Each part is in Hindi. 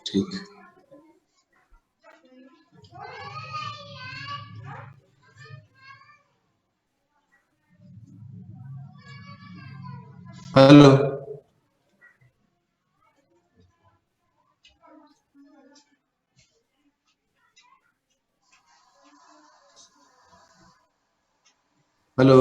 ठीक। हेलो, हेलो,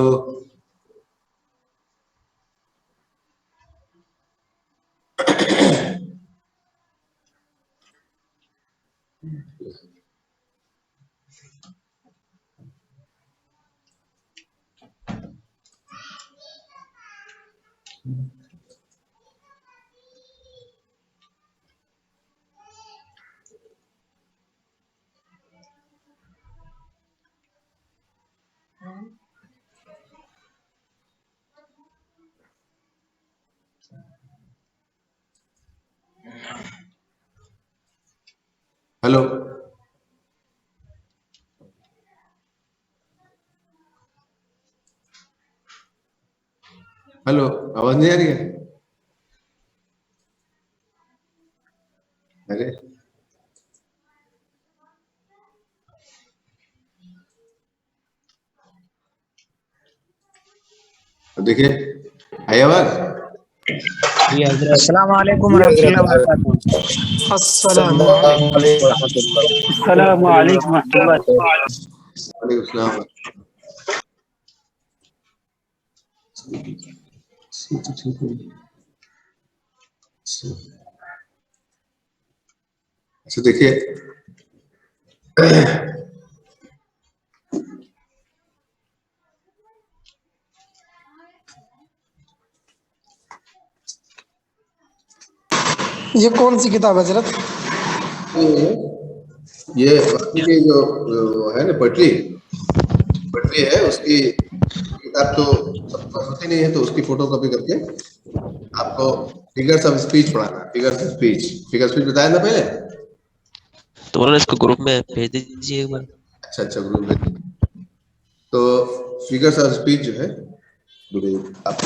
हेलो, हेलो, आवाज नहीं आ रही है? अरे देखिए, आई आवाज? अस्सलाम वालेकुम रहमतुल्लाहि व बरकातहू। अस्सलाम वालेकुम। वालेकुम सलाम। अच्छा देखिए, ये कौन सी किताब है हजरत? ये बाकी की जो है ना पटरी है, उसकी किताब तो सबके पास होती नहीं है, तो उसकी फोटो कॉपी करके आपको फिगर्स ऑफ स्पीच पढ़ाना। फिगर्स ऑफ स्पीच बताया ना पहले? तो बोला इसको ग्रुप में भेज दीजिए एक बार। अच्छा, ग्रुप में। तो फिगर्स ऑफ स्पीच जो है आप,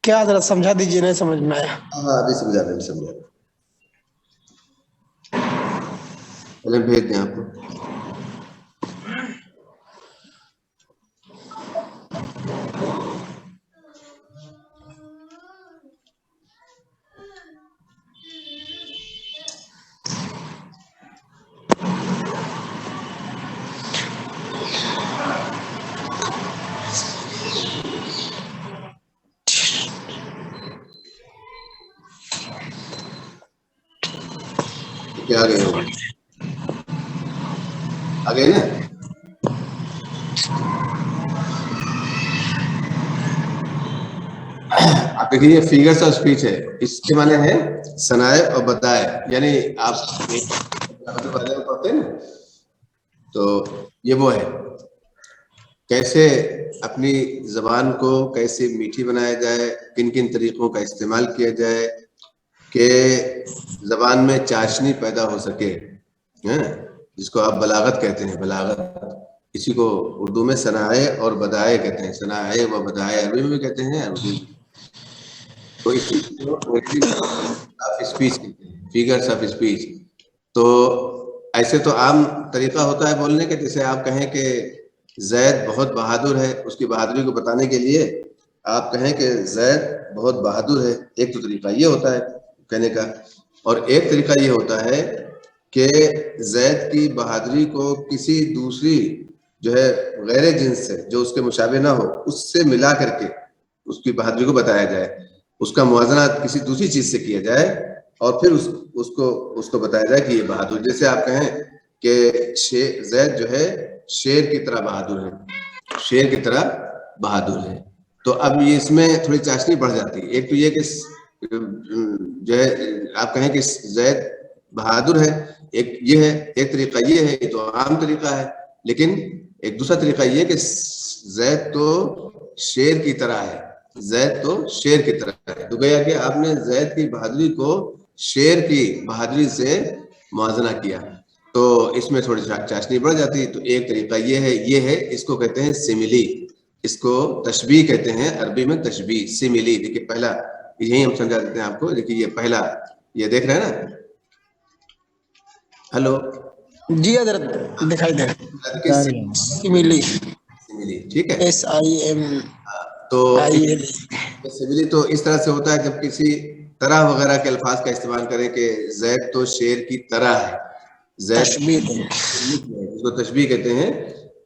क्या हजरत समझा दीजिए, नहीं समझ में आया। हाँ अभी समझा रहे, पहले भेज दें आपको। क्या आ गए हो? आ गए ना? आप देखिए, ये फिगर्स ऑफ स्पीच है, इसके माने है सनाए और बताए, यानी आप पढ़ते हैं ना, तो ये वो है कैसे अपनी जबान को कैसे मीठी बनाया जाए, किन किन तरीकों का इस्तेमाल किया जाए कि जबान में चाशनी पैदा हो सके, है जिसको आप बलागत कहते हैं। बलागत इसी को उर्दू में सनाए और बदाए कहते हैं। सनाए व बदाए अरबी में भी कहते हैं, अरबी में। तो इसी ऑफ स्पीच कहते हैं, फिगर्स ऑफ स्पीच। तो ऐसे तो आम तरीका होता है बोलने का, जैसे आप कहें कि जैद बहुत बहादुर है, उसकी बहादुरी को बताने के लिए आप कहें कि जैद बहुत बहादुर है। एक तो तरीका ये होता है कहने का, और एक तरीका ये होता है कि जैद की बहादुरी को किसी दूसरी जो है गैर जिन्स से, जो उसके मुशाबे ना हो, उससे मिला करके उसकी बहादुरी को बताया जाए। उसका मुआवजा किसी दूसरी चीज से किया जाए और फिर उसको बताया जाए कि ये बहादुर। जैसे आप कहें कि जैद जो है शेर की तरह बहादुर है, शेर की तरह बहादुर है। तो अब ये इसमें थोड़ी चाशनी बढ़ जाती है। एक तो ये कि जो है आप कहें कि जैद बहादुर है, एक ये है, एक तरीका ये है, ये तो आम तरीका है। लेकिन एक दूसरा तरीका ये कि जैद तो शेर की तरह है, जैद तो शेर की तरह है। तो गया कि आपने जैद की बहादुरी को शेर की बहादुरी से मुआवजा किया, तो इसमें थोड़ी चाशनी बढ़ जाती है। तो एक तरीका ये है, इसको कहते हैं सिमिली, इसको तशबीह कहते हैं अरबी में, तशबीह, सिमिली। देखिए पहला यही हम समझा देते हैं आपको। देखिए ये पहला, ये देख रहे हैं ना, हेलो, जी हजरत दिखाई दे रहा है। सिमिली, सिमिली, ठीक है। SIM तो IL सिमिली तो इस तरह से होता है जब किसी तरह वगैरह के अल्फाज का इस्तेमाल करें कि जैद तो शेर की तरह है, जैद तशबीह। इसको तशबीह कहते हैं,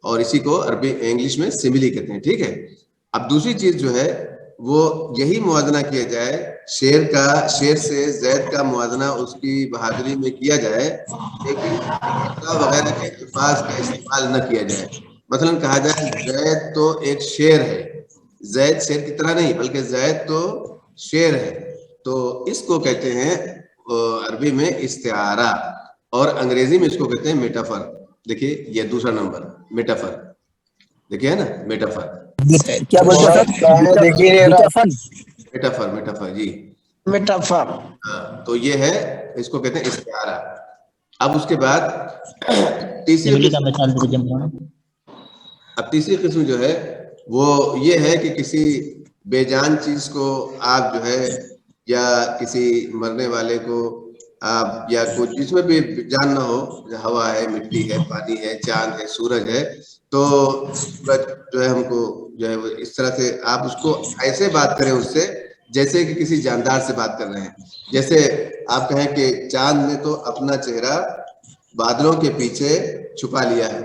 और इसी को अरबी इंग्लिश में सिमिली कहते हैं, ठीक है। अब दूसरी चीज जो है वो यही मुआवजना किया जाए, शेर से जैद का मुआवजना उसकी बहादुरी में किया जाए, लेकिन वगैरह के अल्फाज का इस्तेमाल न किया जाए। मसलन कहा जाए जैद तो एक शेर है, जैद शेर की तरह नहीं बल्कि जैद तो शेर है, तो इसको कहते हैं अरबी में इस्तिआरा, और अंग्रेजी में इसको कहते हैं मेटाफर। देखिए ये दूसरा नंबर मेटाफर, देखिए है ना मेटाफर, क्या बोलते हैं सर? मेटाफर, मेटाफर जी, मेटाफर। हाँ, तो ये है, इसको कहते हैं इस्तिआरा। अब उसके बाद तीसरी किस्म जो है वो ये है कि किसी बेजान चीज को आप जो है, या किसी मरने वाले को आप, या कुछ जिसमें भी जान ना हो, हवा है, मिट्टी है, पानी है, चांद है, सूरज है, तो सूरज जो है हमको जो है इस तरह से आप उसको ऐसे बात करें उससे जैसे कि किसी जानदार से बात कर रहे हैं। जैसे आप कहें कि चांद ने तो अपना चेहरा बादलों के पीछे छुपा लिया है,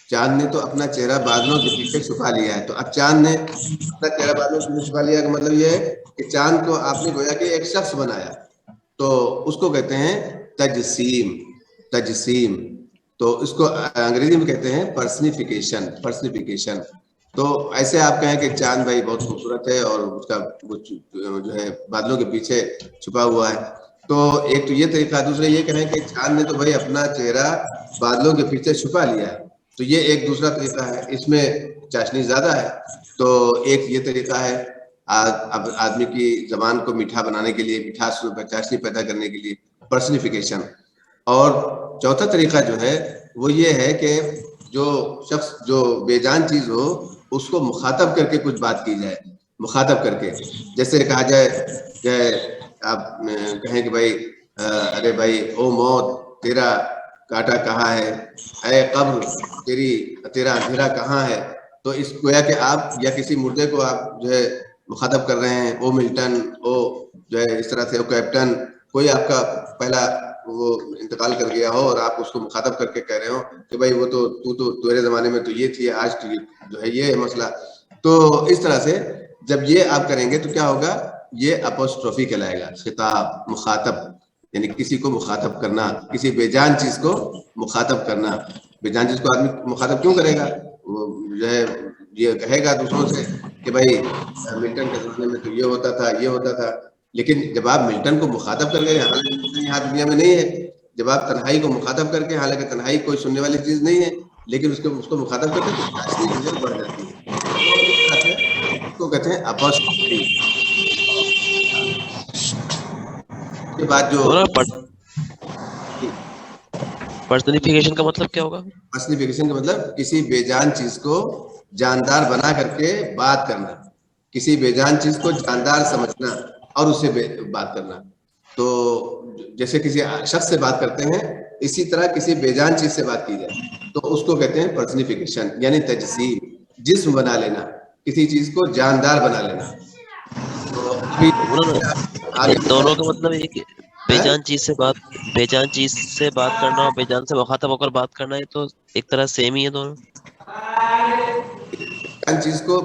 चांद ने तो अपना चेहरा बादलों के पीछे छुपा लिया है। तो अब चांद ने अपना चेहरा बादलों के पीछे छुपा लिया का मतलब ये है कि चांद को आपने गोया कि एक शख्स बनाया, तो उसको कहते हैं तजसीम, तजसीम। तो इसको अंग्रेजी में कहते हैं पर्सनिफिकेशन, पर्सनिफिकेशन। तो ऐसे आप कहें कि चांद भाई बहुत खूबसूरत है और उसका जो है बादलों के पीछे छुपा हुआ है, तो एक तो ये तरीका। दूसरा ये कहें कि चांद ने तो भाई अपना चेहरा बादलों के पीछे छुपा लिया है, तो ये एक दूसरा तरीका है, इसमें चाशनी ज्यादा है। तो एक ये तरीका है अब आदमी की जबान को मीठा बनाने के लिए, मिठास चाशनी पैदा करने के लिए, पर्सनिफिकेशन। और चौथा तरीका जो है वो ये है कि जो शख्स जो बेजान चीज हो उसको मुखातब करके कुछ बात की जाए, मुखातब करके। जैसे कहा जाए कि आप कहें कि भाई अरे भाई ओ मौत तेरा कांटा कहाँ है, ऐ कब्र तेरा अंधेरा कहाँ है। तो इस गोया कि आप या किसी मुर्दे को आप जो है मुखातब कर रहे हैं, ओ मिल्टन, ओ जो है इस तरह से, ओ कैप्टन, कोई आपका पहला वो इंतकाल कर गया हो और आप उसको मुखातब करके कह रहे हो कि भाई वो तो तू तो तेरे जमाने में तो ये थी, आज तो जो है ये है मसला। तो इस तरह से जब ये आप करेंगे तो क्या होगा, ये अपोस्ट्रोफी कहलाएगा, खिताब, मुखातब, यानी किसी को मुखातब करना, किसी बेजान चीज को मुखातब करना। बेजान चीज को आदमी मुखातब क्यों करेगा, वो जो है ये कहेगा दूसरों से कि भाई मिल्टन के जमाने में तो ये होता था, ये होता था। लेकिन जब आप मिल्टन को मुखातब करके, हालांकि यहाँ दुनिया में नहीं है, जब आप तन्हाई को मुखातब करके, हालांकि तन्हाई कोई सुनने वाली चीज नहीं है, लेकिन उसको मुखातब करके तो चाशनी जो है बढ़ जाती है। उसको कहते हैं अपोस्ट्रोफी। के बाद जो पर्सनिफिकेशन का मतलब क्या होगा? पर्सनिफिकेशन का मतलब किसी बेजान चीज को जानदार बना करके बात करना, किसी बेजान चीज को जानदार समझना और उससे बात करना। तो जैसे किसी शख्स से बात करते हैं, इसी तरह किसी बेजान चीज से बात की जाए तो उसको कहते हैं पर्सनिफिकेशन, यानी तजसीम, जिस्म बना लेना, किसी चीज को जानदार बना लेना। तो अभी दोनों का मतलब एक बेजान चीज से बात करना और बेजान से मुखातब होकर बात करना, ये तो एक तरह सेम ही है दोनों। चीज को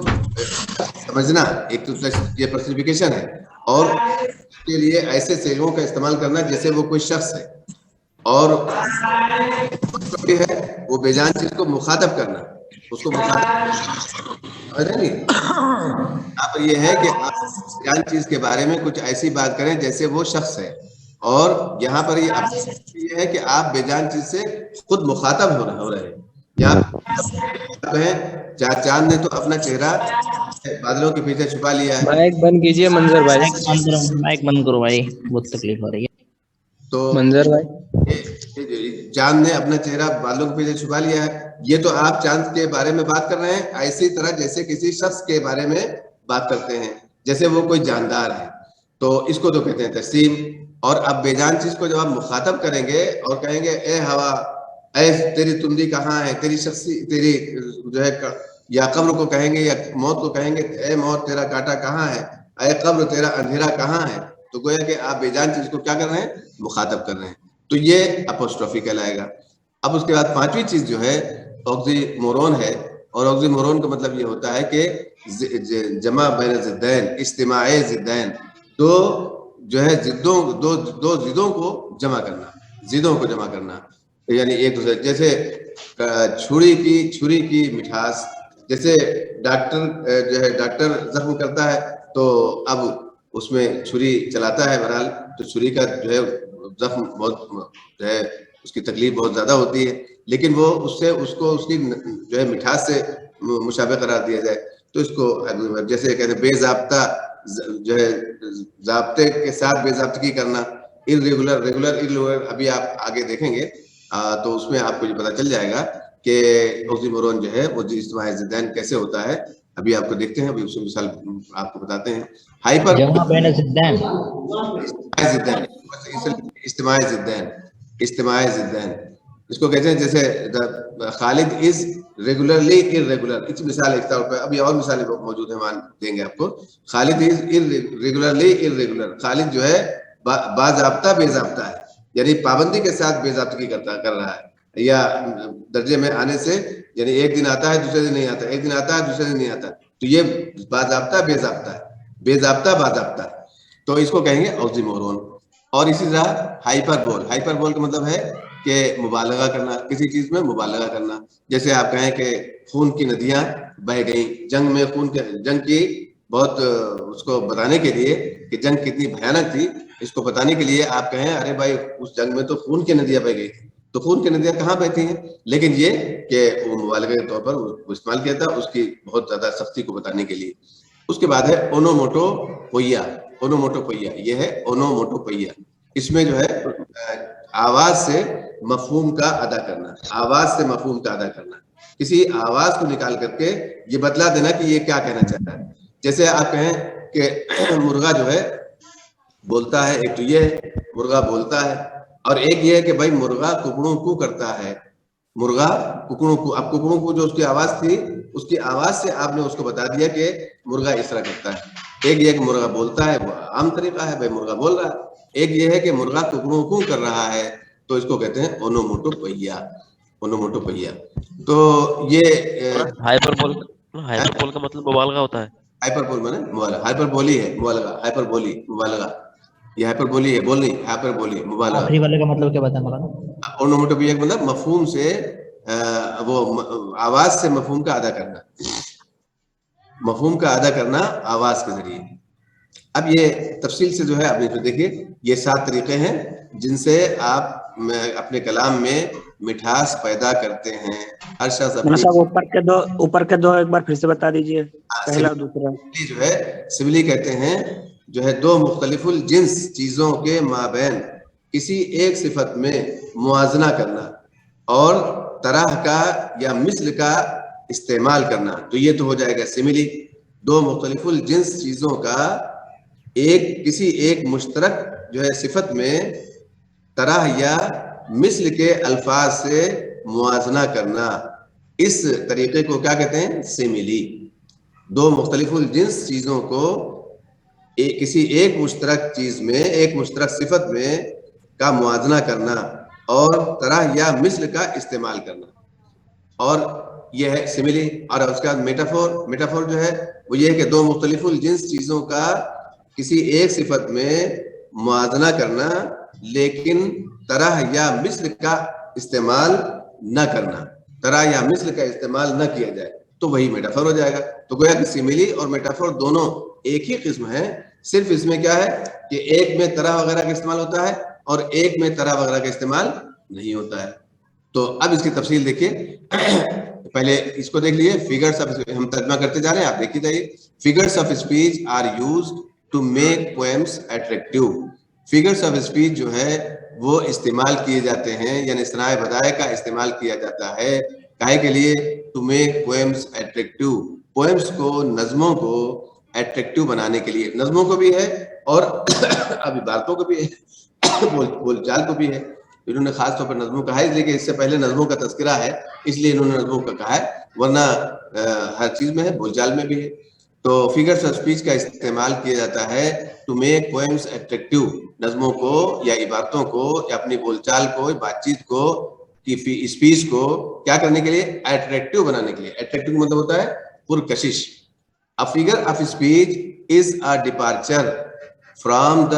समझना एक तो ये पर्सनिफिकेशन है, और के लिए ऐसे सेजों का इस्तेमाल करना जैसे वो कोई शख्स है, और है वो बेजान चीज को मुखातब करना, उसको मुखातब नहीं। अब ये है कि आप बेजान चीज के बारे में कुछ ऐसी बात करें जैसे वो शख्स है, और यहाँ पर ये है कि आप बेजान चीज से खुद मुखातब हो रहे हैं। यहाँ चांद ने तो अपना चेहरा बादलों के पीछे छुपा लिया है। माइक बंद कीजिए मंजर भाई, माइक बंद करो भाई, बहुत तकलीफ हो रही है। तो मंजर भाई चांद ने अपना चेहरा बादलों के पीछे छुपा लिया है, ये तो आप चांद के बारे में बात कर रहे हैं, ऐसी तरह जैसे किसी शख्स के बारे में बात करते हैं जैसे वो कोई जानदार है, तो इसको तो कहते हैं तस्लीम। और अब बेजान चीज को जब आप मुखातब करेंगे और कहेंगे ए हवा, ए तेरी तुंदी कहाँ है, तेरी शख्सी, तेरी जो है, या कब्र को कहेंगे या मौत को कहेंगे ए मौत तेरा कांटा कहाँ है, ए कब्र तेरा अंधेरा कहाँ है, तो गोया कि आप बेजान चीज को क्या कर रहे हैं, मुखातब कर रहे हैं, तो ये अपोस्ट्रोफी कहलाएगा। अब उसके बाद पांचवी चीज जो है ऑक्सीमोरोन है, और ऑक्सीमोरोन का मतलब ये होता है कि जमा बैन जिद्दैन, इज्तिमाए जिद्दैन, दो जो है दो जिदों को जमा करना, जिदों को जमा करना, यानी एक दूसरे, जैसे छुरी की मिठास, जैसे डॉक्टर जो है डॉक्टर जख्म करता है तो अब उसमें छुरी चलाता है, बहरहाल तो छुरी का जो है जख्म बहुत जो है उसकी तकलीफ बहुत ज्यादा होती है, लेकिन वो उससे उसको उसकी जो है मिठास से मुशाबे करार दिया जाए, तो इसको जैसे कहते हैं बेजाब्ता जो है जाब्ते के साथ बेजाब्तगी करना, इर्रेगुलर रेगुलर इर्रेगुलर, अभी आप आगे देखेंगे तो उसमें आपको ये पता चल जाएगा कि ऑक्सीमोरोन जो है वो इज्तिमाई जिद्दैन कैसे होता है, अभी आपको देखते हैं, अभी उसमें मिसाल आपको बताते हैं। हाइपर जमा बैन जिद्दैन, इज्तिमाई जिद्दैन इसको कहते हैं, जैसे खालिद इज रेगुलरली इर्रेगुलर, इस मिसाल एक तौर पर, अभी और मिसालें मौजूद हैं, मान देंगे आपको। Khalid is regularly irregular, Khalid जो है बाज़ाब्ता बेजाब्ता है, यानी पाबंदी के साथ बेजाब्तगी कर रहा है, या दर्जे में आने से, यानी एक दिन आता है दूसरे दिन नहीं आता, एक दिन आता है दूसरे दिन नहीं आता, तो ये बाज़ाब्ता बेजाब्ता है, बेजाब्ता बाज़ाब्ता, तो इसको कहेंगे ऑक्सीमोरोन। और इसी तरह हाइपरबोल, हाइपरबोल का मतलब है कि मुबालगा करना, किसी चीज में मुबालगा करना, जैसे आप कहें कि खून की नदियां बह गई, जंग में जंग की बहुत उसको बताने के लिए कि जंग कितनी भयानक थी, इसको बताने के लिए आप कहें अरे भाई उस जंग में तो खून की नदियां बह गई थी, तो खून की नदियां कहाँ बहती हैं, लेकिन ये कि वो मुबालगे के तौर पर वो इस्तेमाल किया था उसकी बहुत ज्यादा सख्ती को बताने के लिए। उसके बाद है ओनोमोटोपोइया, ओनोमोटोपोइया, ये है ओनोमोटोपोइया, इसमें जो है आवाज से मफहूम का अदा करना, आवाज से मफहूम का अदा करना, किसी आवाज को निकाल करके ये बतला देना कि ये क्या कहना चाहता है। जैसे आप कहें कि मुर्गा जो है बोलता है, एक तो ये मुर्गा बोलता है, और एक ये है कि भाई मुर्गा कुकड़ों को करता है, मुर्गा कुकड़ों को, अब कुकड़ों को जो उसकी आवाज थी, उसकी आवाज से आपने उसको बता दिया कि मुर्गा इस तरह करता है। एक ये कि मुर्गा बोलता है, वो आम तरीका है, भाई मुर्गा बोल रहा है। एक ये है कि मुर्गा कुकड़ों को कर रहा है, तो इसको कहते हैं ओनोमोटोपोइया, ओनोमोटोपोइया। तो ये हाइपरबोल का मतलब मुबालगा होता है। हाइपरबोल माने मुबालगा, हाइपरबोली है मुबालगा, हाइपरबोली मुबालगा, ये हाइपरबोली है बोलनी, हाइपरबोली मुबालगा। आखिरी वाले का मतलब क्या बताया मौलाना? ओनोमोटोपोइया का मतलब मफहूम से वो आवाज से मफहूम का अदा करना, मफहूम का अदा करना आवाज के जरिए। अब ये तफसील से जो है आपने तो देखिए, ये 7 तरीके हैं जिनसे आप अपने कलाम में मिठास पैदा करते हैं। हर शख्स अपनी ऊपर के दो एक बार फिर से बता दीजिए, पहला और दूसरा। जो है सिविली कहते हैं, जो है दो मुख्तलिफुल जिन्स चीजों के माबैन किसी एक सिफत में मुआजना करना और तरह का या मिस्ल का इस्तेमाल करना, तो ये तो हो जाएगा सिमिली। दो मुख्तलिफुल जिन्स चीजों का किसी एक मुश्तरक जो है सिफत में तरह या मिस्ल के अल्फाज से मुआजना करना, इस तरीके को क्या कहते हैं, सिमिली। दो मुख्तलिफुल जिन्स चीजों को किसी एक मुश्तरक चीज में, एक मुश्तरक सिफत में का मुआजना करना और तरह या मिस्ल का इस्तेमाल करना, और यह है सिमिली। और उसके बाद मेटाफोर, मेटाफोर जो है वो ये है कि दो मुख्तलिफुल जिन्स चीजों का किसी एक सिफत में मुआजना करना लेकिन तरह या मिस्ल का इस्तेमाल न करना, तरह या मिस्ल का इस्तेमाल न किया जाए, तो वही मेटाफोर हो जाएगा। तो गोया कि सिमिली और मेटाफोर दोनों एक ही किस्म है, सिर्फ इसमें क्या है कि एक में तरह वगैरह का इस्तेमाल होता है और एक में तरह वगैरह का इस्तेमाल नहीं होता है। तो अब इसकी तफसील देखिए, पहले इसको देख लीजिए। फिगर्स ऑफ, हम तर्जमा करते जा रहे हैं, आप देखिए जाइए। Figures of speech are used to make poems attractive. Figures of speech जो है वो इस्तेमाल किए जाते हैं, यानी सनाए बदाए का इस्तेमाल किया जाता है, काहे के लिए, to make poems attractive, poems को, नज्मों को अट्रैक्टिव बनाने के लिए। नज्मों को भी है और अब इबारतों को भी है, बोलचाल को भी है। इन्होंने खास तौर पर नज़्मों कहा है, इसलिए कि इससे पहले नज़्मों का तज़किरा है, इसलिए इन्होंने नज़्मों का कहा है, वरना हर चीज में है, बोलचाल में भी है। तो फिगर्स ऑफ स्पीच का इस्तेमाल किया जाता है टू मेक पोएम्स अट्रैक्टिव, नज़्मों को या इबारतों को या अपनी बोलचाल को, बातचीत को, की स्पीच को क्या करने के लिए, अट्रैक्टिव बनाने के लिए। अट्रैक्टिव मतलब होता है पुरकशिश। A figure of speech is a departure from the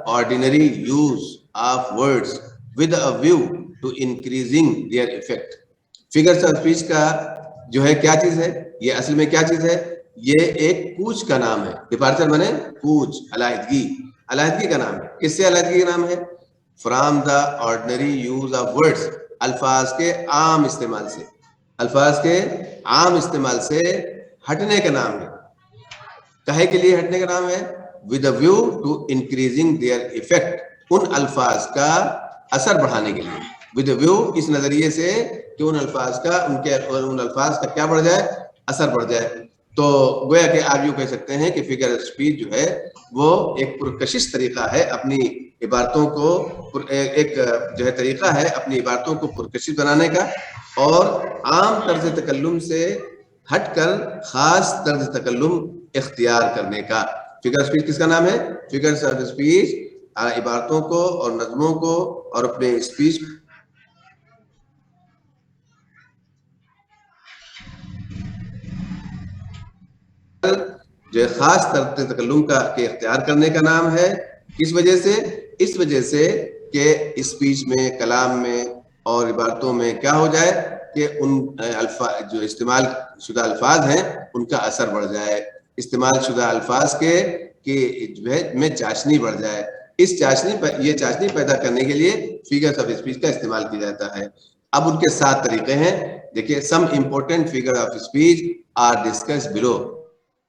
ordinary use of words with a view to increasing their effect. Figures of speech का जो है क्या चीज है, ये असल में क्या चीज है, ये एक कूच का नाम है। डिपार्चर माने कूच, अलहदगी, अलहदगी का नाम है। किससे अलहदगी का नाम है? From the ordinary use of words, अल्फाज के आम इस्तेमाल से, अल्फाज के आम इस्तेमाल से हटने का नाम है। कहे के लिए हटने का नाम है? With a view to increasing their effect, उन अल्फाज का असर बढ़ाने के लिए। विद अ व्यू इस नजरिए से कि उन अल्फाज का, उन अल्फाज का क्या बढ़ जाए, असर बढ़ जाए। तो गोया कि आप यूं कह सकते हैं कि फिगर ऑफ स्पीच जो है वो एक पुरकशिश तरीका है अपनी इबारतों को, एक जो है तरीका है अपनी इबारतों को पुरकशिश बनाने का और आम तर्ज तकल्लुम से हटकर खास तर्ज तकल्लुम इख्तियार करने का। फिगर ऑफ स्पीच किसका नाम है? फिगर्स ऑफ स्पीच इबारतों को और नज़्मों को और अपने स्पीच जो खास तर्ज तकल्लुम का के इख्तियार करने का नाम है। किस वजह से? इस वजह से कि स्पीच में, कलाम में और इबारतों में क्या हो जाए कि उन अल्फाज जो इस्तेमाल शुदा अल्फाज हैं उनका असर बढ़ जाए, इस्तेमाल शुदा अल्फाज के जो है में चाशनी बढ़ जाए। इस चाशनी, ये चाशनी पैदा करने के लिए फिगर्स ऑफ स्पीच का इस्तेमाल किया जाता है। अब उनके 7 तरीके हैं। देखिए, some important figure of speech are discussed below.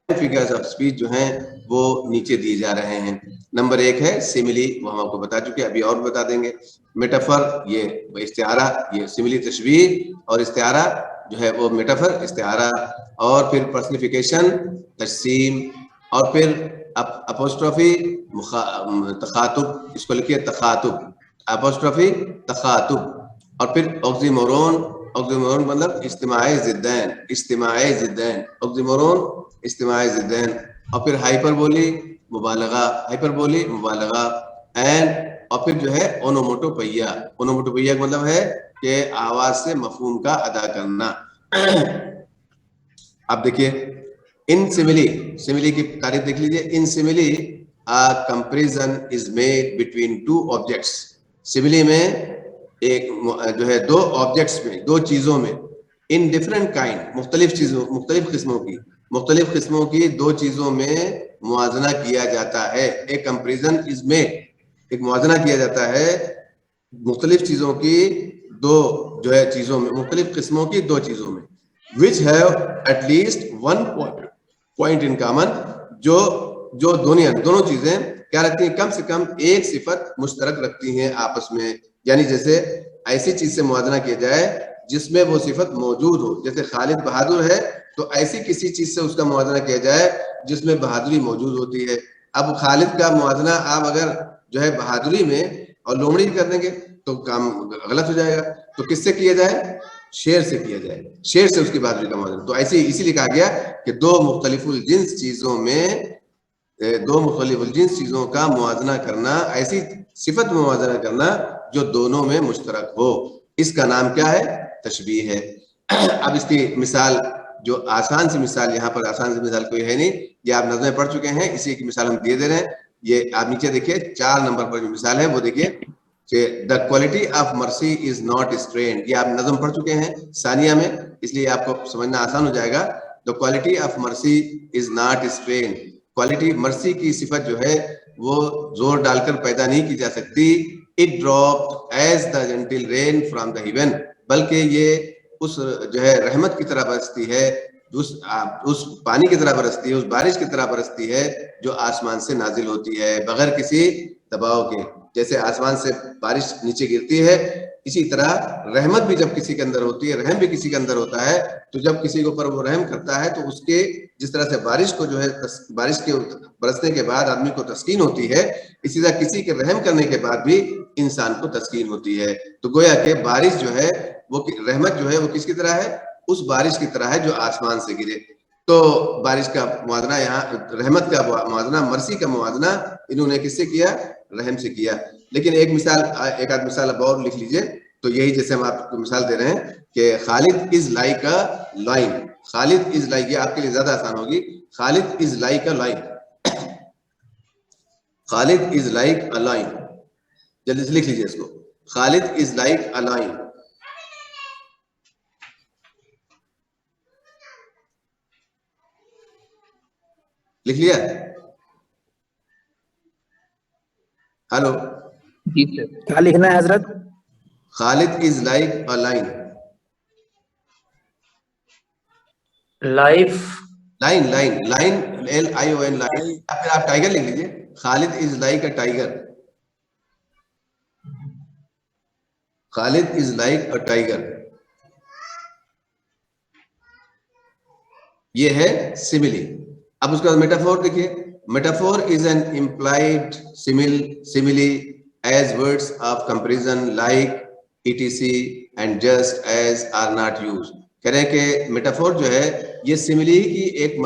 Figures of speech जो हैं वो नीचे दिए जा रहे हैं। नंबर 1 है सिमिली, वो हम आपको बता चुके हैं, अभी और बता देंगे। मेटाफर, ये इस्तिआरा, ये सिमिली तशबीह और इस्तिआरा जो है वो मेटाफर, इस्तिआरा। और फिर पर्सनिफिकेशन, तजसीम, और फिर अपोस्ट्रोफी, तखातुब, इसको लिखिए तखातुब, अपोस्ट्रोफी तखातुब। और फिर ऑक्सीमोरोन, ऑक्सीमोरोन मतलब इज्तिमाई जिद्दैन, इज्तिमाई जिद्दैन, ऑक्सीमोरोन इज्तिमाई जिद्दैन। और फिर हाइपरबोली, मुबालगा, हाइपरबोली, मुबालगा। एंड और फिर जो है ओनोमोटोपैया, ओनोमोटोपैया का मतलब है कि आवाज से मफहूम का अदा करना। अब देखिए, इन सिमिली, सिमिली की तारीफ देख लीजिए। In simile a comparison is made between 2 objects. Simile में एक जो है 2 ऑब्जेक्ट्स में, 2 चीजों में, इन डिफरेंट काइंड, मुख्तलिफ चीजों, मुख्तलिफ किस्मों की 2 चीजों में मुआजना किया जाता है। एक कंपैरिजन इज मेड, एक मुआजना किया जाता है मुख्तलिफ चीजों की 2 जो है चीजों में, मुख्तलिफ किस्मों की 2 चीजों में, which have at least one point in common, जो दोनों चीजें क्या रखती हैं, कम से कम एक सिफत मुश्तरक रखती हैं आपस में। यानी जैसे ऐसी चीज से मुआवजा किया जाए जिसमें वो सिफत मौजूद हो। जैसे खालिद बहादुर है तो ऐसी किसी चीज से उसका मुआवजा किया जाए जिसमें बहादुरी मौजूद होती है। अब खालिद का मुआवजा आप अगर जो है बहादुरी में और लोमड़ी कर देंगे तो काम गलत हो जाएगा। तो किससे किया जाए? शेर से किया जाए, शेर से उसकी बहादुरी का मुआवजा। तो ऐसे इसीलिए कहा गया कि 2 मुख्तलिफुल जिन्स चीजों में, 2 मुख्तलिफुल जिन्स चीजों का मुआवजा करना, ऐसी सिफत में मुआवजा करना जो दोनों में मुश्तरक हो, इसका नाम क्या है? तशबीह है। अब इसकी मिसाल, जो आसान सी मिसाल, यहाँ पर आसान सी मिसाल कोई है नहीं, ये आप नज़में पढ़ चुके हैं, इसी की मिसाल हम दे रहे हैं। ये आप नीचे देखिए 4 नंबर पर जो मिसाल है वो देखिए, the quality of mercy is not strain. ये आप नज़म पढ़ चुके हैं सानिया में, इसलिए आपको समझना आसान हो जाएगा। The quality of mercy is not strain. Quality, mercy की सिफत जो है वो जोर डालकर पैदा नहीं की जा सकती। It dropped as the gentle rain from the heaven, बल्कि ये उस जो है रहमत की तरह बरसती है, उस पानी की तरह बरसती है, उस बारिश की तरह बरसती है जो आसमान से नाजिल होती है बगैर किसी दबाव के। जैसे आसमान से बारिश नीचे गिरती है, इसी तरह रहमत भी जब किसी के अंदर होती है, रहम भी किसी के अंदर होता है, तो जब किसी के ऊपर वो रहम करता है तो उसके जिस तरह से बारिश को जो है बारिश के बरसने के बाद आदमी को तस्कीन होती है, इसी तरह किसी के रहम करने के बाद भी इंसान को तस्कीन होती है। तो गोया के बारिश जो है वो रहमत जो है वो किसकी तरह है? उस बारिश की तरह है जो आसमान से गिरे। तो बारिश का मुआवजा यहाँ, रहमत का मुआवजा, मर्सी का मुआवजा इन्होंने किससे किया? रहम से किया। लेकिन एक मिसाल, एक आध मिसाल अब और लिख लीजिए। तो यही जैसे हम आपको मिसाल दे रहे हैं कि Khalid is like a line, Khalid is like, ये आपके लिए ज्यादा आसान होगी, Khalid is like a line, Khalid is like a line, जल्दी से लिख लीजिए इसको, Khalid is like a line. लिख लिया? हेलो, जी सर। क्या लिखना है हजरत? Khalid is like a line, life line line line, LION line, या फिर आप टाइगर लिख लीजिए, Khalid is like a tiger, Khalid is like a tiger. ये है सिमिली। अब उसके बाद मेटाफोर देखिए, metaphor is an implied simile as words of comparison like etc and just as are not used. कह रहे हैं कि मेटाफोर जो है ये सिमिली की एक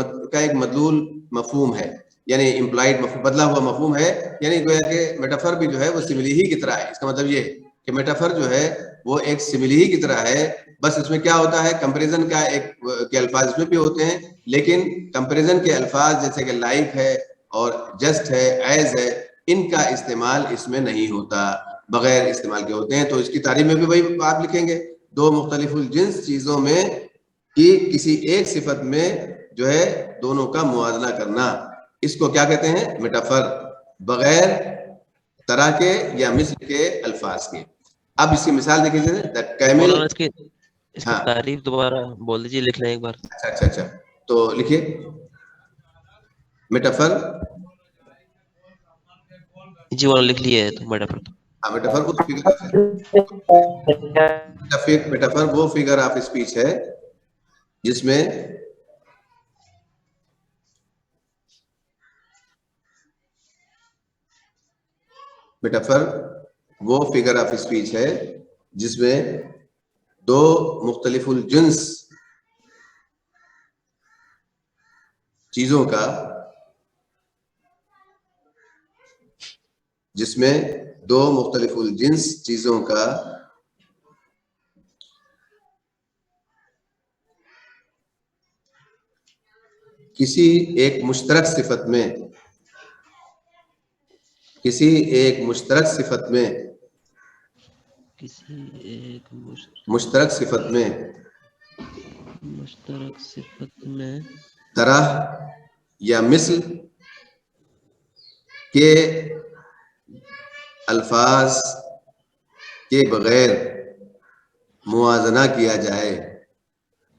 मदलूल मफहूम है, यानी इम्प्लाइड बदला हुआ मफहूम है, यानी गोया के मेटाफर भी जो है वो सिमिली ही की तरह है। इसका मतलब ये है कि मेटाफर जो है वो एक सिमिली ही की तरह है, बस इसमें क्या होता है, कंपैरिजन का एक के अल्फाज इसमें भी होते हैं, लेकिन कंपैरिजन के अल्फाज जैसे कि लाइक है और जस्ट है, एज है, इनका इस्तेमाल इसमें नहीं होता, बगैर इस्तेमाल के होते हैं। तो इसकी तारीफ में भी वही आप लिखेंगे, दो मुख्तलिफुल जिन्स चीजों में कि किसी एक सिफत में जो है दोनों का मुआवजा करना, इसको क्या कहते हैं? मेटाफर, बगैर तरह के या मिस्ल के अल्फाज के। अब इसकी मिसाल देखिए, द कैमल। मौलाना इसकी हाँ, तारीफ दोबारा बोल दीजिए, लिख लें एक बार। अच्छा, तो लिखिए मेटाफर। जी मौलाना लिख लिया है तो मेटाफर। हाँ, मेटाफर उस फिगर, मेटाफर वो फिगर ऑफ स्पीच है जिसमें मेटाफर वो फिगर ऑफ स्पीच है जिसमें दो मुख्तलिफुल जिन्स चीजों का, जिसमें दो मुख्तलिफुल जिन्स चीजों का किसी एक मुश्तरक सिफत में, किसी एक मुश्तरक सिफत में, किसी एक मुश्तरक सिफत में तरह या मिस्ल के अल्फाज के बगैर मुआजना किया जाए,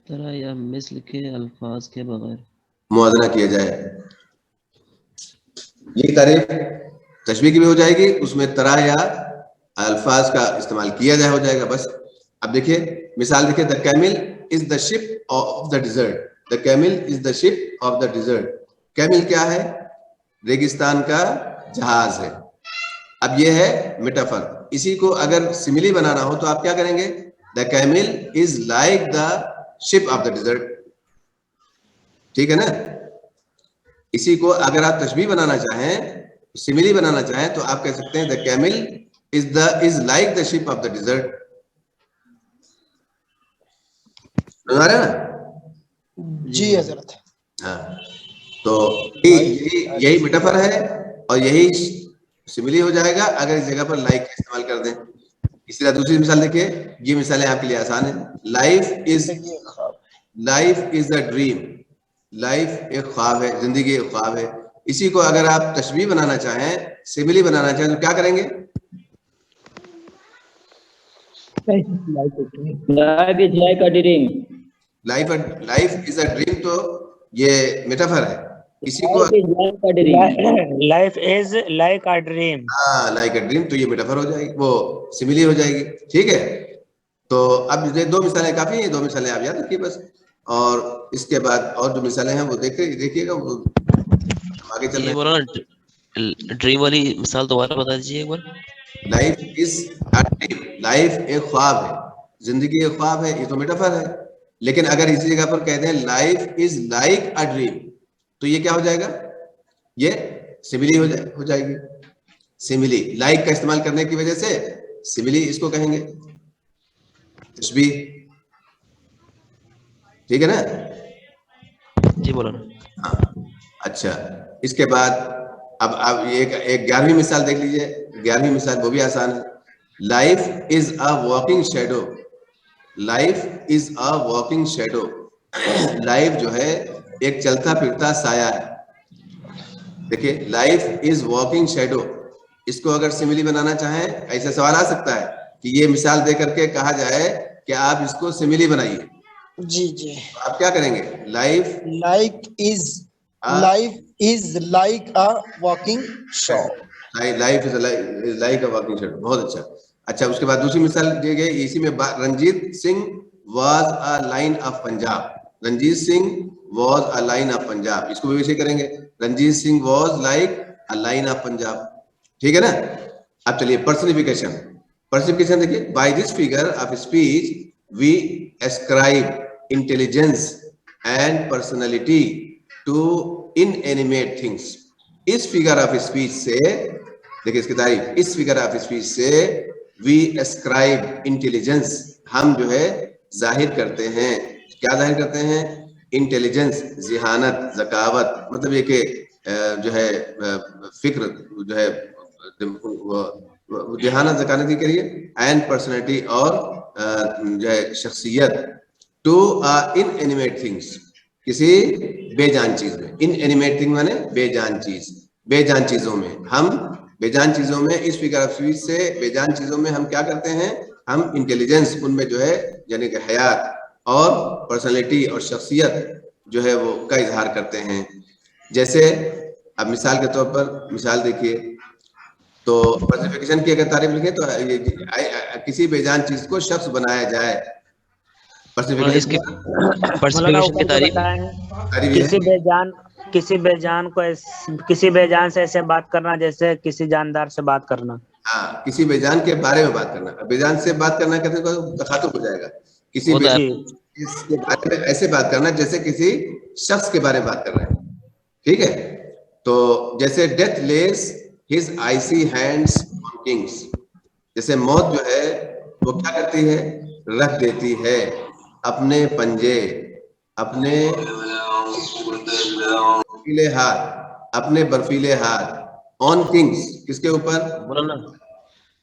तरह या मिस्ल के अल्फाज के बगैर मुआजना किया जाए। ये तारीफ तशबीह की भी हो जाएगी, उसमें तरह या अल्फाज का इस्तेमाल किया जाए, हो जाएगा बस। अब देखिए मिसाल देखिए, the camel is the ship of the dessert, the camel is the ship of the dessert. Camel क्या है? रेगिस्तान का जहाज है। अब ये है मेटाफर। इसी को अगर सिमिली बनाना हो तो आप क्या करेंगे? The camel is like the ship of the dessert, ठीक है ना? इसी को अगर आप तशबीह बनाना चाहें, सिमिली बनाना चाहें, तो आप कह सकते हैं the camel is like the ship of the dessert. समझ आ रहा है ना? जी हजरत। हाँ, तो यही मेटाफर है और यही सिमिली हो जाएगा अगर इस जगह पर लाइक का इस्तेमाल कर दें। इसी तरह दूसरी मिसाल देखिए, ये मिसालें आपके लिए आसान है। Life is the dream, life एक ख्वाब है, जिंदगी एक ख्वाब है। इसी को अगर आप तशबीह बनाना चाहें, सिमिली बनाना चाहें, तो क्या करेंगे? Life is like a dream. Life is a dream, तो ये मेटाफर है। किसी को life is like a dream. हाँ लाइक अ ड्रीम, तो ये मेटाफर हो जाएगी, वो सिमिली हो जाएगी। ठीक है, तो अब ये 2 मिसालें काफी हैं, 2 मिसालें आप याद रखिए बस, और इसके बाद और जो मिसालें हैं वो देखिएगा, वो आगे चल ये रहे बोला ना, ड्रीम वाली मिसाल दोबारा बता दीजिए एक बार। हैं। Life is a dream, life एक ख्वाब है, जिंदगी एक ख्वाब है, ये तो मेटाफर है। लेकिन अगर इसी जगह पर कहते हैं life is like a dream, तो ये क्या हो जाएगा, ये सिमिली हो जाएगी। सिमिली, लाइक का इस्तेमाल करने की वजह से सिमिली इसको कहेंगे, तशबीह। ठीक है ना? जी बोला ना। हाँ, अच्छा, इसके बाद अब एक 11वीं मिसाल देख लीजिए। 11वीं मिसाल वो भी आसान है। Life is a walking shadow, life is a walking shadow. Life जो है एक चलता फिरता साया है। देखिए, लाइफ इज वॉकिंग शेडो, इसको अगर सिमिली बनाना चाहें, ऐसा सवाल आ सकता है कि ये मिसाल दे करके कहा जाए कि आप इसको सिमिली बनाइए, जी जी। आप क्या करेंगे? Life like is like a walking shop. Life is like a walking shadow, बहुत अच्छा। अच्छा, उसके बाद दूसरी मिसाल दी गई इसी में, Ranjit Singh was a lion of Punjab, Ranjit Singh was a lion of Punjab, इसको भी वैसे करेंगे, Ranjit Singh was like a lion of Punjab. ठीक है ना? अब चलिए पर्सनिफिकेशन। पर्सनिफिकेशन देखिए, by this figure of speech we ascribe intelligence and personality to inanimate things. इस फिगर ऑफ स्पीच से, देखिए इसकी तारीफ, इस फिगर ऑफ स्पीच से वी एस्क्राइब इंटेलिजेंस, हम जो है जाहिर करते हैं, क्या जाहिर करते हैं? इंटेलिजेंस, जिहानत, ज़कावत, मतलब ये कि जो है फिक्र, जो है जिहानत, ज़कावत की करिए, एंड पर्सनैलिटी, और जो है शख्सियत, टू इनएनिमेट थिंग्स, किसी बेजान चीज में। इनएनिमेट थिंग माने बेजान चीज, बेजान चीजों में, हम बेजान चीजों में, इस फिगर ऑफ स्पीच से बेजान चीजों में हम क्या करते हैं? हम इंटेलिजेंस, उनमें जो है यानी कि हयात और पर्सनैलिटी और शख्सियत जो है वो का इजहार करते हैं। जैसे अब मिसाल के तौर पर मिसाल देखिए, तो पर्सिफिकेशन की अगर तारीफ लिखे तो ये किसी बेजान चीज को शख्स बनाया जाए। इसके मौलाना पर्सिफिकेशन की ऊपर जो तारीफ, बताए हैं, तारीफ ये है, किसी बेजान से ऐसे बात करना जैसे किसी जानदार से बात करना। हाँ, किसी बेजान के बारे में बात करना। बेजान से बात करना कहते हैं तो तखातुब हो जाएगा। किसी वो तो इसके बारे में ऐसे बात करना जैसे किसी शख्स के बारे में बात कर रहे हैं। ठीक है, तो जैसे death lays his icy hands on kings, जैसे मौत जो है वो क्या करती है? रख देती है अपने पंजे, अपने बर्फीले हाथ, अपने बर्फीले हाथ, ऑन किंग्स, किसके ऊपर? बोला ना,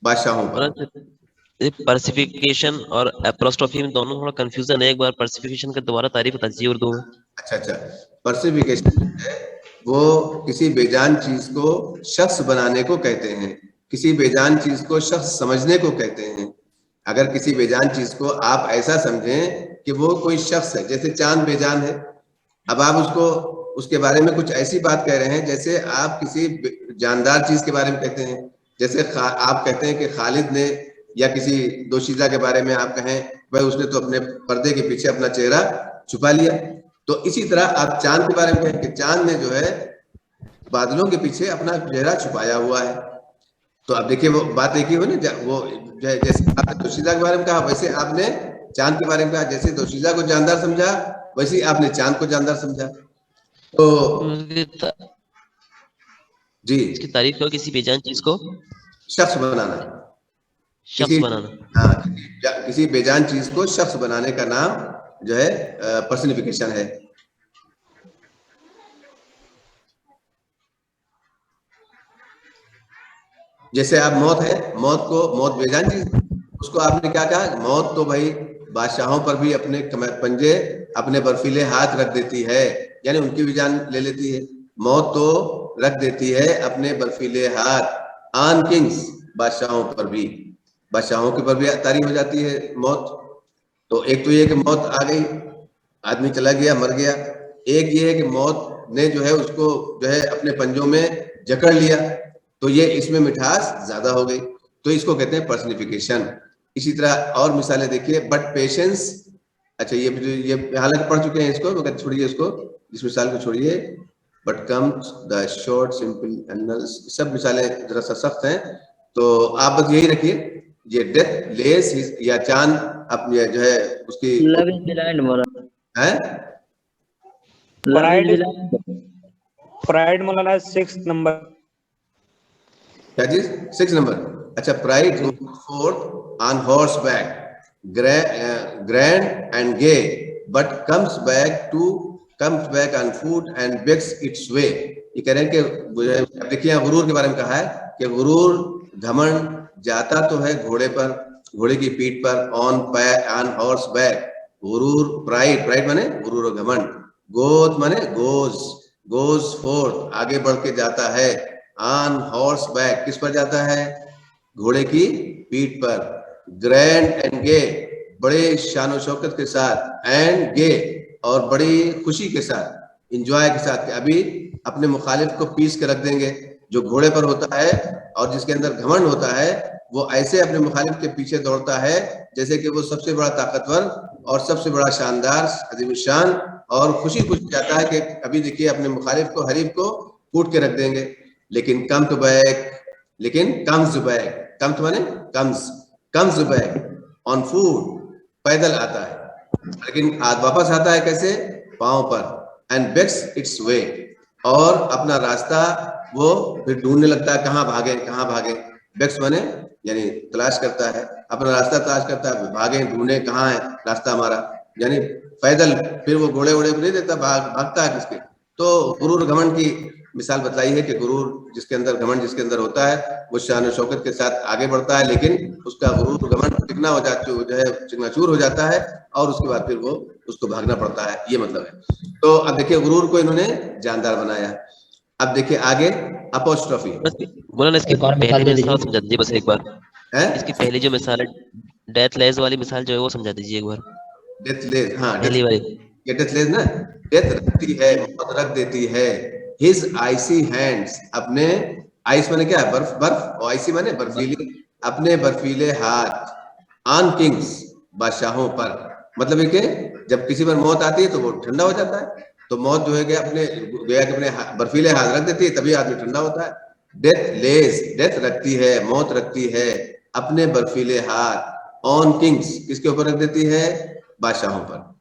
बादशाहों पर। पर्सिफिकेशन और एप्रोस्ट्रोफी में दोनों थोड़ा कंफ्यूजन है। एक बार पर्सिफिकेशन का दोबारा तारीफ बता दीजिए उर्दू में। अच्छा, पर्सिफिकेशन है वो किसी बेजान चीज को शख्स बनाने को कहते हैं, किसी बेजान चीज को शख्स समझने को कहते हैं। अगर किसी बेजान चीज को आप ऐसा समझें कि वो कोई शख्स है, जैसे चांद बेजान है, अब आप उसको, उसके बारे में कुछ ऐसी बात कह रहे हैं जैसे आप किसी जानदार चीज के बारे में कहते हैं। जैसे आप कहते हैं कि खालिद ने, या किसी दोशीजा के बारे में आप कहें भाई उसने तो अपने पर्दे के पीछे अपना चेहरा छुपा लिया, तो इसी तरह आप चांद के बारे में कहें कि चांद ने जो है बादलों के पीछे अपना चेहरा छुपाया हुआ है। तो अब देखिए वो बात एक ही हो ना, वो जैसे आपने दोशीजा के बारे में कहा वैसे आपने चांद के बारे में कहा। जैसे दोशीजा को जानदार समझा वैसे ही आपने चांद को जानदार समझा। तो जी, इसकी तारीफ करो, किसी बेजान चीज को शख्स बनाना, शख्स बनाना। हाँ, किसी बेजान चीज को शख्स बनाने का नाम जो है पर्सनिफिकेशन है। जैसे आप मौत है, मौत बेजान चीज, उसको आपने क्या कहा? मौत तो भाई बादशाहों पर भी अपने पंजे, अपने बर्फीले हाथ रख देती है, यानी उनकी भी जान ले लेती है। मौत तो रख देती है अपने बर्फीले हाथ ऑन किंग्स, बादशाहों पर भी, बादशाहों के पर भी तारी हो जाती है मौत। तो एक तो ये कि मौत आ गई, आदमी चला गया, मर गया। एक ये है कि मौत ने जो है उसको जो है अपने पंजों में जकड़ लिया, तो ये इसमें मिठास ज्यादा हो गई, तो इसको कहते हैं पर्सनिफिकेशन। इसी तरह और मिसालें देखिए, बट पेशेंस, अच्छा ये हालांकि पढ़ चुके हैं इसको, मगर छोड़िए इसको, इस मिसाल को छोड़िए। But comes the short simple animals, सब मिसालें जरा सा सख्त हैं, तो आप बस यही रखिए, ये डेथ लेस या चांद अपने जो है उसकी लव इज ब्लाइंड मौलाना, है love is Pride- blind, pride मौलाना 6 नंबर। क्या चीज 6 नंबर, अच्छा pride forth on horseback grand and gay but comes back on foot and begs its way. ये कह रहे हैं कि देखिए यहाँ गुरूर के बारे में कहा है कि गुरूर घमंड जाता तो है घोड़े पर, घोड़े की पीठ पर, on horse back. Gurur pride माने गुरूर और घमंड, गोज माने गोज फोर्थ आगे बढ़ के जाता है, ऑन हॉर्स बैक किस पर जाता है, घोड़े की पीठ पर, ग्रैंड एंड गे बड़े शान शौकत के साथ, एंड गे और बड़ी खुशी के साथ, इंजॉय के साथ, अभी अपने मुखालिफ को पीस के रख देंगे। जो घोड़े पर होता है और जिसके अंदर घमंड होता है वो ऐसे अपने मुखालिफ के पीछे दौड़ता है जैसे कि वो सबसे बड़ा ताकतवर और सबसे बड़ा शानदार अजीम शान, और खुशी जाता है कि अभी देखिए अपने मुखालिफ को, हरीफ को कूट के रख देंगे। लेकिन कम्स बैक ऑन फूट, पैदल आता है, लेकिन आज वापस आता है कैसे, पांव पर, एंड बेग्स इट्स वे, और अपना रास्ता वो फिर ढूंढने लगता है, कहाँ भागे, बेग्स माने यानी तलाश करता है, अपना रास्ता तलाश करता है, भागे ढूंढे कहाँ है रास्ता हमारा, यानी पैदल, फिर वो घोड़े वोड़े को नहीं देता, भागता है किसके। तो गुरूर घमंड की मिसाल बताई है कि गुरूर जिसके अंदर, घमंड जिसके अंदर होता है वो शान शौकत के साथ आगे बढ़ता है, लेकिन उसका गुरूर घमंड चिकना हो जाता जो है, चिकनाचूर हो जाता है, और उसके बाद फिर वो उसको भागना पड़ता है, ये मतलब है। तो अब देखिए गुरूर को इन्होंने जानदार बनाया। अब देखिए आगे अपोस्ट्रोफी, बोला ना, इसकी एक और मिसाल पहली दे मिसाल दीजिए। समझा दीजिए बस एक बार, है इसकी पहली जो मिसाल है डेथ लेस वाली मिसाल जो है वो समझा दीजिए एक बार, डेथलेस, हाँ पहली वाली। ये डेथलेस ना, डेथ रखती है, मौत रख देती है, हिज आइसी हैंड्स, अपने आइस माने क्या है, बर्फ, और आइसी माने बर्फीली, अपने बर्फीले हाथ, ऑन किंग्स, बादशाहों पर, मतलब है कि जब किसी पर मौत आती है तो वो ठंडा हो जाता है, तो मौत जो है कि अपने बर्फीले हाथ रख देती है, तभी आदमी ठंडा होता है। डेथ रखती है, मौत रखती है अपने बर्फीले हाथ, ऑन किंग्स, किसके ऊपर रख देती है, बादशाहों पर।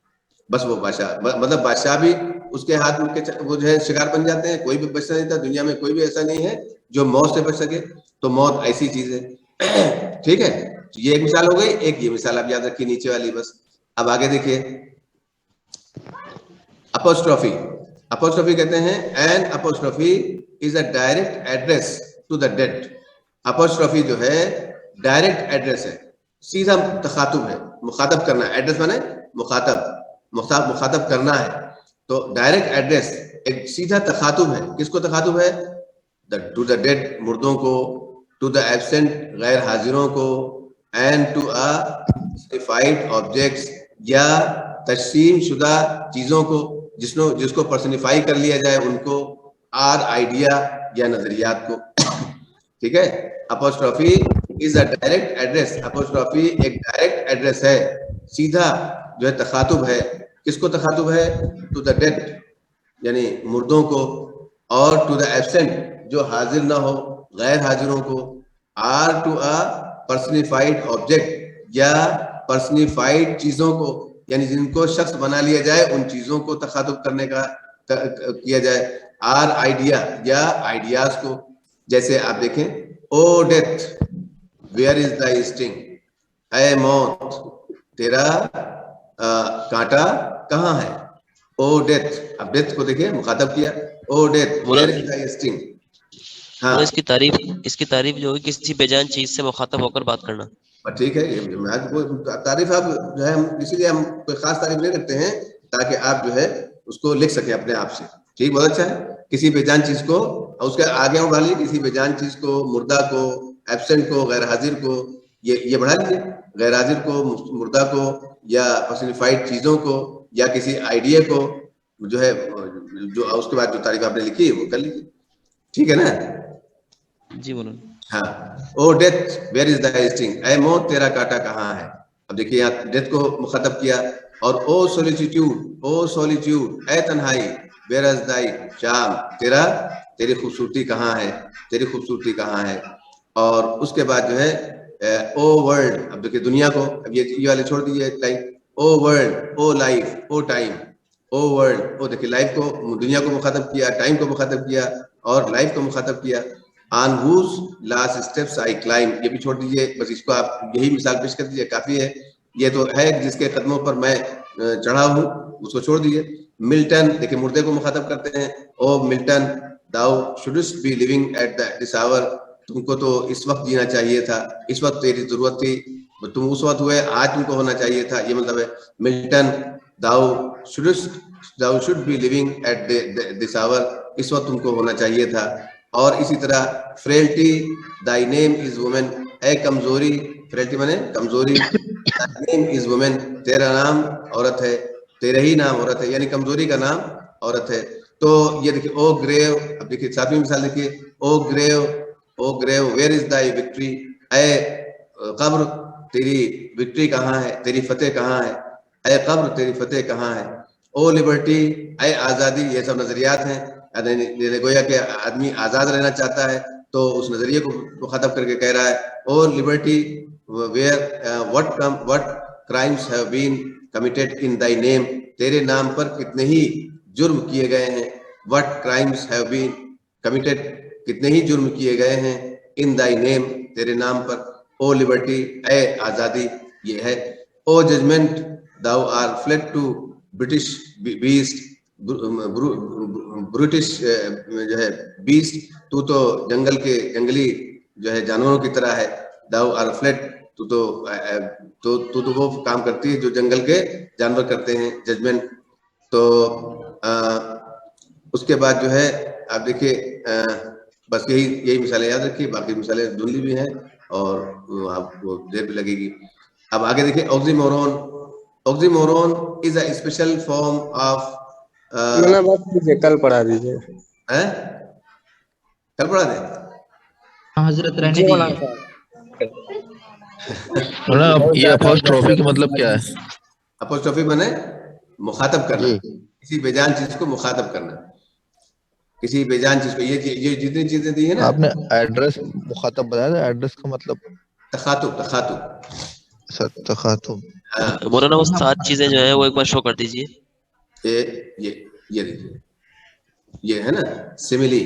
बस वो बादशाह, मतलब बादशाह भी उसके हाथ में वो जो है शिकार बन जाते हैं, कोई भी बचता नहीं था दुनिया में, कोई भी ऐसा नहीं है जो मौत से बच सके, तो मौत ऐसी चीज है। ठीक है, तो ये एक मिसाल हो गई, एक ये मिसाल आप याद रखिए नीचे वाली बस। अब आगे देखिए अपोस्ट्रोफी कहते हैं, an apostrophe is a direct address to the dead. Apostrophe जो है डायरेक्ट एड्रेस है, सीधा तखातुब है, मुखातब करना, एड्रेस माने मुखातब करना है, तो डायरेक्ट एड्रेस एक सीधा तखातुब है, किसको तखातुब है, टू द डेड, मुर्दों को, टू द एब्सेंट, गैर हाजिरों को, and to a specified objects, या तस्लीम शुदा चीजों को, जिसको पर्सनिफाई कर लिया जाए उनको, आर आइडिया या नजरियात को। ठीक है, apostrophe is a direct address, apostrophe एक डायरेक्ट एड्रेस है, सीधा जो है तखातुब है, किसको तखातुब है, टू द डेड यानी मुर्दों को, और टू द एब्सेंट जो हाजिर ना हो, गैर हाजिरों को, or to a personified object या पर्सनिफाइड चीजों को, यानी जिनको शख्स बना लिया जाए उन चीजों को तखातुब करने का किया जाए, आर आइडिया या आइडियाज को। जैसे आप देखें, O death where is the sting, ऐ मौत तेरा कांटा कहाँ है, ओ डेथ, अब डेथ को देखिए मुखातब किया, O death where is the sting. हाँ, इसकी तारीफ जो है किसी बेजान चीज से मुखातब होकर बात करना। ठीक है, ये तारीफ आप जो है, हम इसीलिए हम कोई खास तारीफ नहीं रखते हैं ताकि आप जो है उसको लिख सके अपने आप से। ठीक, बहुत अच्छा है, किसी बेजान चीज को, और उसके आगे और डालिए, किसी बेजान चीज को, मुर्दा को, एब्सेंट को, गैर हाजिर को, ये बढ़ा लीजिए, गैर हाजिर को, मुर्दा को, या पर्सनिफाइड चीजों को, या किसी आइडिया को, जो है जो उसके बाद जो तारीफ आपने लिखी है वो कर लीजिए, ठीक है ना? जी मौलाना। हाँ, O death where is the sting, ऐ मौत तेरा कांटा कहाँ है। अब देखिए यहाँ डेथ को मुखातब किया, और ओ सॉलिट्यूड ऐ तन्हाई, वेयर इज दाई शाम, तेरी खूबसूरती कहाँ है, तेरी खूबसूरती कहाँ है। और उसके बाद जो है ओ वर्ल्ड, अब देखिए दुनिया को, अब ये वाले छोड़ दीजिए लाइफ, ओ वर्ल्ड, ओ लाइफ, ओ टाइम, ओ वर्ल्ड, ओ देखिए लाइफ को, दुनिया को मुखातब किया, टाइम को मुखातब किया और लाइफ को मुखातब किया। On whose last steps I climb, ये भी छोड़ दीजिए, बस इसको आप यही मिसाल पेश कर दीजिए, काफी है। ये तो है जिसके कदमों पर मैं चढ़ा हूँ, उसको छोड़ दीजिए। मिल्टन, देखिए मुर्दे को मुखातब करते हैं, O Milton thou shouldst be living at this hour, तुमको तो इस वक्त जीना चाहिए था, इस वक्त तेरी जरूरत थी, तुम उस वक्त हुए, आज तुमको होना चाहिए था, ये मतलब है। Milton thou should be living at this hour, इस वक्त तुमको होना चाहिए था। और इसी तरह frailty thy name is women, ए कमजोरी, फ्रेल्टी माने कमजोरी, दाई नेम इज वुमेन, तेरा नाम औरत है, तेरा ही नाम औरत है, यानी कमजोरी का नाम औरत है। तो ये देखिए ओ ग्रेव, अब देखिए सातवीं मिसाल देखिए, O grave where is thy victory, ए कब्र तेरी विक्ट्री कहाँ है, तेरी फतेह कहाँ है, ए कब्र तेरी फतेह कहाँ है। ओ लिबर्टी ए आजादी, ये सब नजरियात हैं, गोया के आदमी आजाद रहना चाहता है, तो उस नजरिए को मुखातब करके कह रहा है, O liberty where what crimes have been committed in thy name, तेरे नाम पर कितने ही जुर्म किए गए हैं, what crimes have been committed, कितने ही जुर्म किए गए हैं, इन दाई नेम, तेरे नाम पर। ओ लिबर्टी ए आजादी, ये है। O judgment thou art fled to British beast, British जो है बीस्ट, तू तो जंगली जो है जानवरों की तरह है। दाउ आर फ्लेड, तू तो वो काम करती है जो जंगल के जानवर करते हैं, जजमेंट। तो उसके बाद जो है आप देखिए, बस यही मिसालें याद रखिए, बाकी मिसालें धुंधली भी हैं और आपको देर भी लगेगी। अब आगे देखिए oxymoron is a special form of, मैंने बात कीजिए, कल पढ़ा दीजिए। है कल पढ़ा दे। हजरत रहने जी दीजिए। मौलाना साहब। मतलब ये अपोस्ट्रोफी का मतलब क्या है? अपोस्ट्रोफी माने मुखातब करना, जी। किसी बेजान चीज को मुखातब करना, किसी बेजान चीज को, ये जितनी चीजें दी है ना, आपने एड्रेस मुखातब बताया था, एड्रेस का मतलब तखातुब। तखातुब। हाँ, मौलाना वो 7 चीजें जो है वो एक बार शो कर दीजिए। ये देखिए, ये है ना सिमिली,